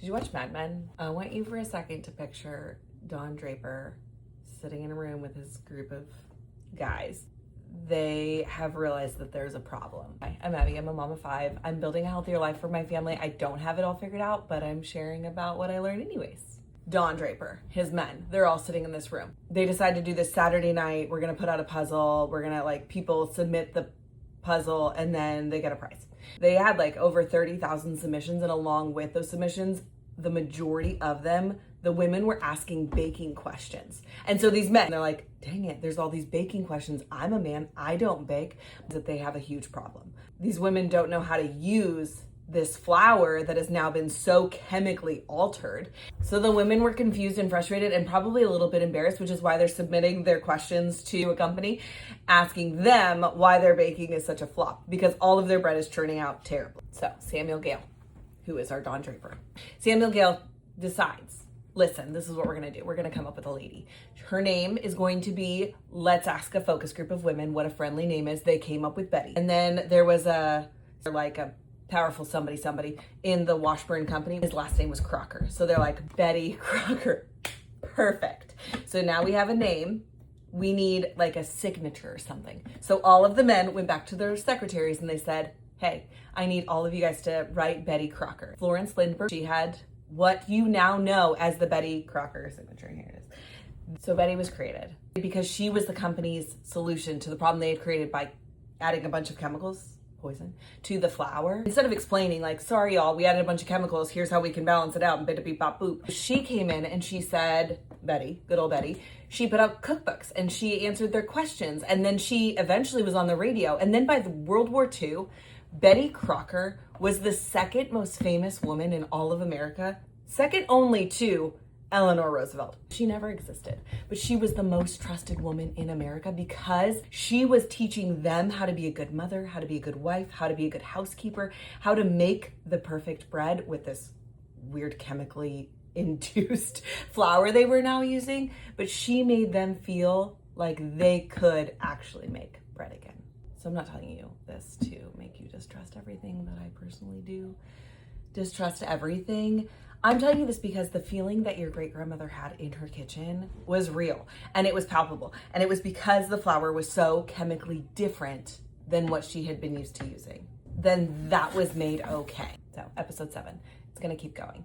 Did you watch Mad Men? I want you for a second to picture Don Draper sitting in a room with his group of guys. They have realized that there's a problem. Hi, I'm Abby, I'm a mom of 5. I'm building a healthier life for my family. I don't have it all figured out, but I'm sharing about what I learned anyways. Don Draper, his men, they're all sitting in this room. They decide to do this Saturday night. We're gonna put out a puzzle. We're gonna people submit the puzzle and then they get a prize. They had over 30,000 submissions, and along with those submissions, the majority of them, the women were asking baking questions. And so these men, they're like, dang it, there's all these baking questions. I'm a man, I don't bake. That they have a huge problem. These women don't know how to use this flour that has now been so chemically altered. So the women were confused and frustrated and probably a little bit embarrassed, which is why they're submitting their questions to a company, asking them why their baking is such a flop, because all of their bread is churning out terribly. So Samuel Gale, who is our Don Draper, Samuel Gale decides, listen, this is what we're gonna do. We're gonna come up with a lady. Her name is going to be, let's ask a focus group of women what a friendly name is. They came up with Betty. And then there was a powerful somebody in the Washburn company. His last name was Crocker. So they're like, Betty Crocker, perfect. So now we have a name. We need a signature or something. So all of the men went back to their secretaries and they said, hey, I need all of you guys to write Betty Crocker. Florence Lindbergh, she had what you now know as the Betty Crocker signature. Here it is. So Betty was created because she was the company's solution to the problem they had created by adding a bunch of chemicals, poison, to the flour. Instead of explaining sorry y'all, we added a bunch of chemicals, here's how we can balance it out, and bada beep bop boop. She came in and she said, Betty, good old Betty, she put out cookbooks and she answered their questions. And then she eventually was on the radio. And then by the World War II, Betty Crocker was the second most famous woman in all of America, second only to Eleanor Roosevelt. She never existed, but she was the most trusted woman in America because she was teaching them how to be a good mother, how to be a good wife, how to be a good housekeeper, how to make the perfect bread with this weird chemically induced flour they were now using. But she made them feel like they could actually make bread again. So I'm not telling you this to make you distrust everything that I personally do. Distrust everything. I'm telling you this because the feeling that your great-grandmother had in her kitchen was real and it was palpable. And it was because the flour was so chemically different than what she had been used to using. Then that was made okay. So episode 7, it's gonna keep going.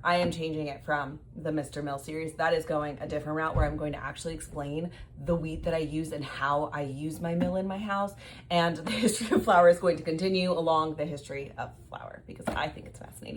I am changing it from the Mr. Mill series. That is going a different route where I'm going to actually explain the wheat that I use and how I use my mill in my house. And the history of flour is going to continue along the history of flour because I think it's fascinating.